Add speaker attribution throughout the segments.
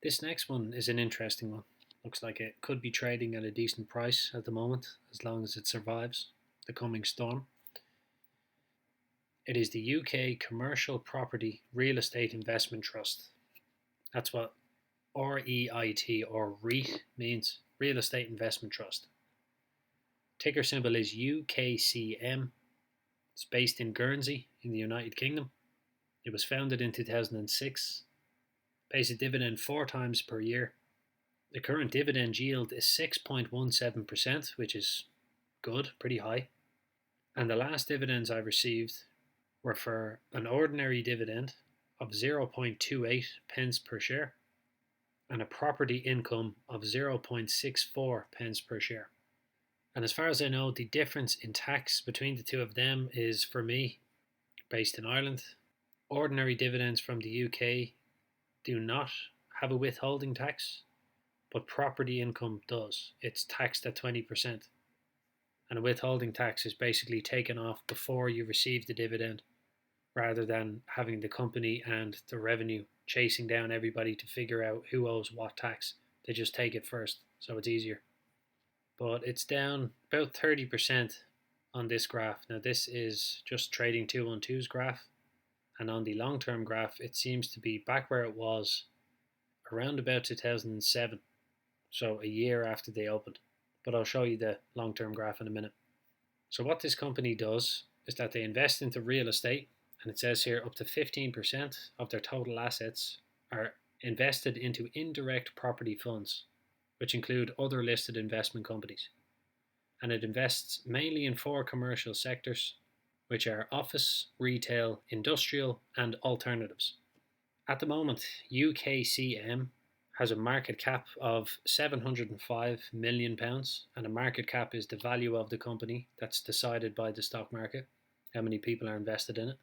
Speaker 1: This next one is an interesting one. Looks like it could be trading at a decent price at the moment, as long as it survives the coming storm. It is the UK Commercial Property Real Estate Investment Trust. That's what REIT or REIT means, Real Estate Investment Trust. Ticker symbol is UKCM. It's based in Guernsey in the United Kingdom. It was founded in 2006. Pays a dividend 4 times per year. The current dividend yield is 6.17%, which is good, pretty high. And the last dividends I received were for an ordinary dividend of 0.28 pence per share and a property income of 0.64 pence per share. And as far as I know, the difference in tax between the two of them is, for me, based in Ireland. Ordinary dividends from the UK do not have a withholding tax, but property income does. It's taxed at 20%. And a withholding tax is basically taken off before you receive the dividend, rather than having the company and the revenue chasing down everybody to figure out who owes what tax. They just take it first, so it's easier. But it's down about 30% on this graph. Now this is just trading 212's graph, and on the long-term graph it seems to be back where it was around about 2007, so a year after they opened. But I'll show you the long-term graph in a minute. So what this company does is that they invest into real estate, and it says here up to 15% of their total assets are invested into indirect property funds, which include other listed investment companies. And it invests mainly in 4 commercial sectors, which are office, retail, industrial, and alternatives. At the moment, UKCM has a market cap of £705 million, and a market cap is the value of the company that's decided by the stock market, how many people are invested in it.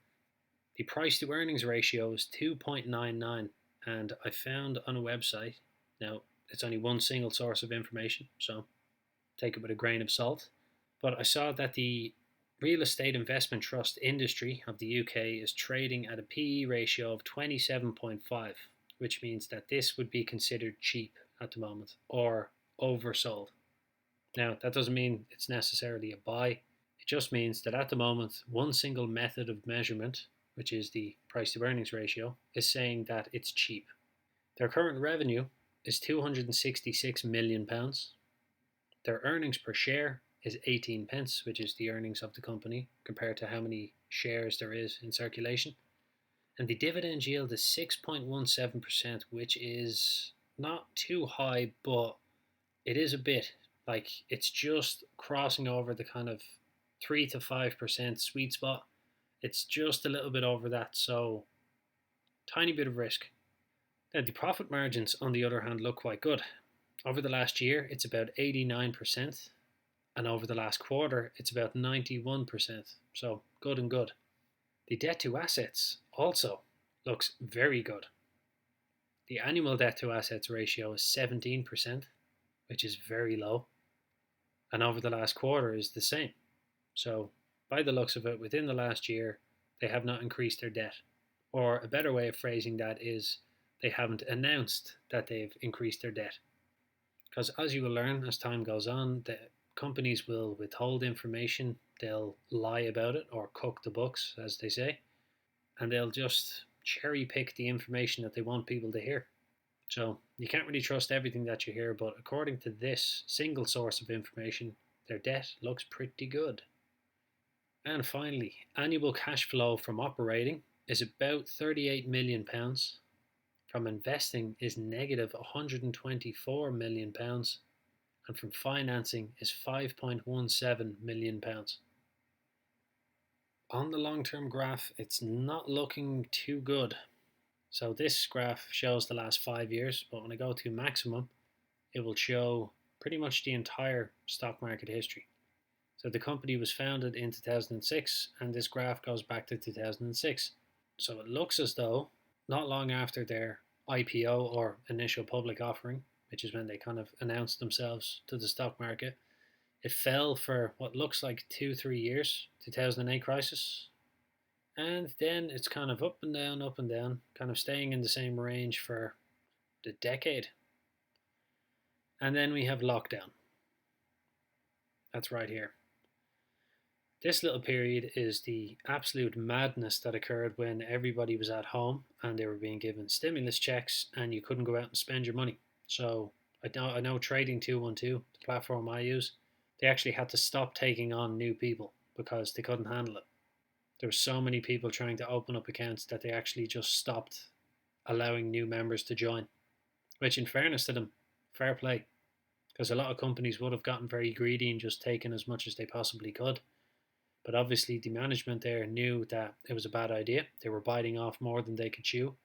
Speaker 1: The price to earnings ratio is 2.99, and I found on a website, now it's only one single source of information, so take it with a grain of salt, but I saw that the real estate investment trust industry of the UK is trading at a PE ratio of 27.5, which means that this would be considered cheap at the moment or oversold. Now, that doesn't mean it's necessarily a buy. It just means that at the moment, one single method of measurement, which is the price to earnings ratio, is saying that it's cheap. Their current revenue is £266 million. Their earnings per share is 18 pence, which is the earnings of the company compared to how many shares there is in circulation. And the dividend yield is 6.17%, which is not too high, but it is a bit. Like, it's just crossing over the kind of 3 to 5% sweet spot. It's just a little bit over that, so tiny bit of risk. Now, the profit margins, on the other hand, look quite good. Over the last year, it's about 89%, and over the last quarter, it's about 91%, so good and good. The debt to assets also looks very good. The annual debt to assets ratio is 17%, which is very low, and over the last quarter is the same. So, by the looks of it, within the last year, they have not increased their debt. Or a better way of phrasing that is, they haven't announced that they've increased their debt. Because as you will learn as time goes on, the companies will withhold information, they'll lie about it or cook the books, as they say, and they'll just cherry pick the information that they want people to hear. So you can't really trust everything that you hear, but according to this single source of information, their debt looks pretty good. And finally, annual cash flow from operating is about £38 million. From investing is negative £124 million, and from financing is £5.17 million. On the long-term graph, it's not looking too good. So this graph shows the last 5 years, but when I go to maximum, it will show pretty much the entire stock market history. So the company was founded in 2006, and this graph goes back to 2006. So it looks as though not long after their IPO, or initial public offering, which is when they kind of announced themselves to the stock market, it fell for what looks like 2-3 years, 2008 crisis, and then it's kind of up and down, kind of staying in the same range for the decade. And then we have lockdown. That's right here. This little period is the absolute madness that occurred when everybody was at home and they were being given stimulus checks and you couldn't go out and spend your money. So I know Trading 212, the platform I use, they actually had to stop taking on new people because they couldn't handle it. There were so many people trying to open up accounts that they actually just stopped allowing new members to join, which in fairness to them, fair play, because a lot of companies would have gotten very greedy and just taken as much as they possibly could. But obviously, the management there knew that it was a bad idea. They were biting off more than they could chew,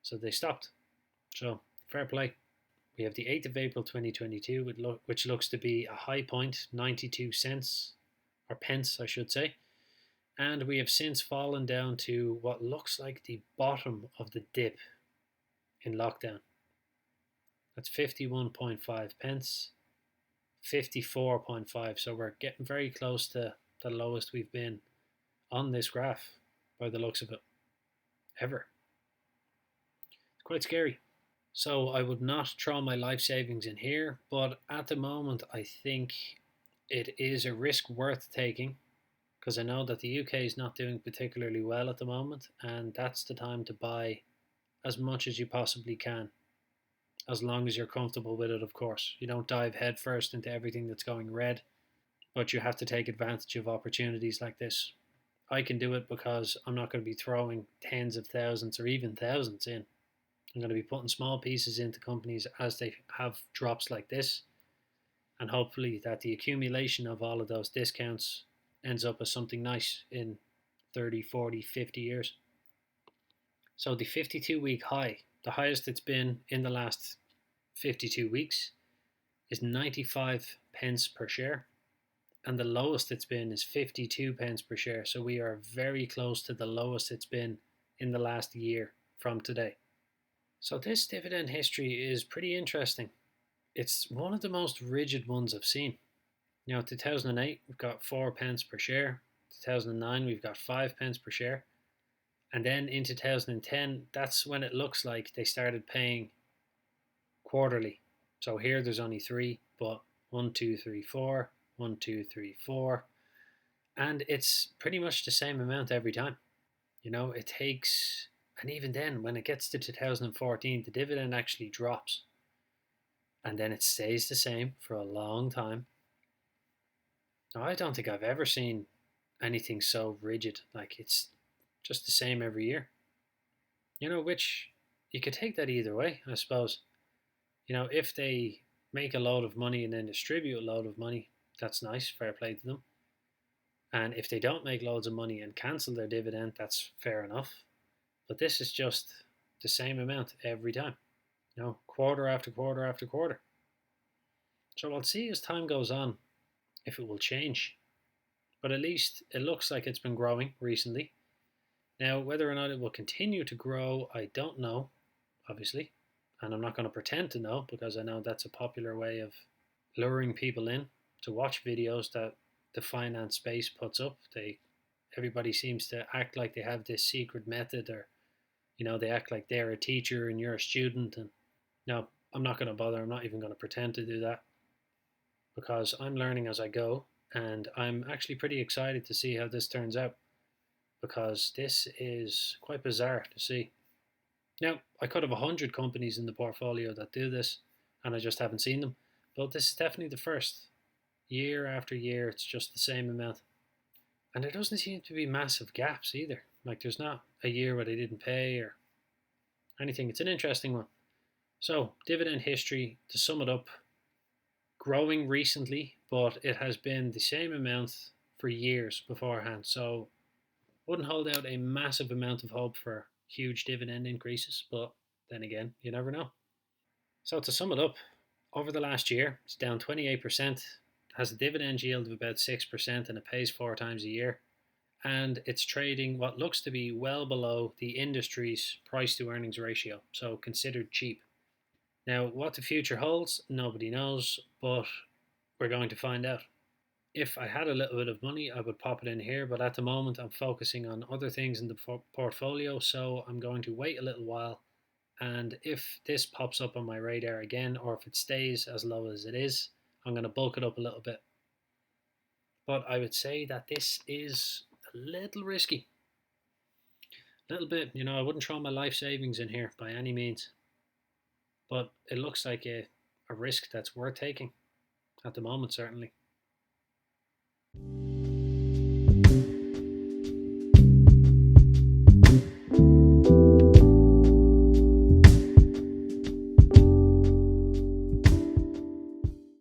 Speaker 1: so they stopped. So, fair play. We have the 8th of April 2022, which looks to be a high point, 92 cents, or pence, I should say. And we have since fallen down to what looks like the bottom of the dip in lockdown. That's 51.5 pence, 54.5. So we're getting very close to the lowest we've been on this graph by the looks of it ever. It's quite scary. So I would not throw my life savings in here, but at the moment I think it is a risk worth taking because I know that the UK is not doing particularly well at the moment, and that's the time to buy as much as you possibly can, as long as you're comfortable with it, of course. You don't dive headfirst into everything that's going red, but you have to take advantage of opportunities like this. I can do it because I'm not going to be throwing tens of thousands or even thousands in. I'm going to be putting small pieces into companies as they have drops like this, and hopefully that the accumulation of all of those discounts ends up as something nice in 30, 40, 50 years. So the 52-week high, the highest it's been in the last 52 weeks, is 95 pence per share. And the lowest it's been is 52 pence per share. So we are very close to the lowest it's been in the last year from today. So this dividend history is pretty interesting. It's one of the most rigid ones I've seen. 2008, we've got 4 pence per share. 2009, we've got 5 pence per share. And then in 2010, that's when it looks like they started paying quarterly. So here there's only 3, but 1, 2, 3, 4, 1, 2, 3, 4. And it's pretty much the same amount every time. It takes, and even then, when it gets to 2014, the dividend actually drops. And then it stays the same for a long time. Now, I don't think I've ever seen anything so rigid. Like, it's just the same every year. Which you could take that either way, I suppose. If they make a load of money and then distribute a load of money, that's nice, fair play to them. And if they don't make loads of money and cancel their dividend, that's fair enough. But this is just the same amount every time. Quarter after quarter after quarter. So I'll see as time goes on if it will change. But at least it looks like it's been growing recently. Now, whether or not it will continue to grow, I don't know, obviously. And I'm not going to pretend to know, because I know that's a popular way of luring people in to watch videos that the finance space puts up. Everybody seems to act like they have this secret method, or they act like they're a teacher and you're a student. And no, I'm not going to bother. I'm not even going to pretend to do that, because I'm learning as I go, and I'm actually pretty excited to see how this turns out, because this is quite bizarre to see. Now, I could have 100 companies in the portfolio that do this, and I just haven't seen them, but this is definitely the first. Year after year, it's just the same amount. And there doesn't seem to be massive gaps either. Like, there's not a year where they didn't pay or anything. It's an interesting one. So, dividend history, to sum it up, growing recently, but it has been the same amount for years beforehand. So, wouldn't hold out a massive amount of hope for huge dividend increases, but then again, you never know. So, to sum it up, over the last year, it's down 28%, has a dividend yield of about 6%, and it pays 4 times a year. And it's trading what looks to be well below the industry's price to earnings ratio, so considered cheap. Now, what the future holds, nobody knows, but we're going to find out. If I had a little bit of money, I would pop it in here, but at the moment I'm focusing on other things in the portfolio, so I'm going to wait a little while And if this pops up on my radar again, or if it stays as low as it is, I'm going to bulk it up a little bit. But I would say that this is a little risky. A little bit, I wouldn't throw my life savings in here by any means. But it looks like a risk that's worth taking at the moment, certainly.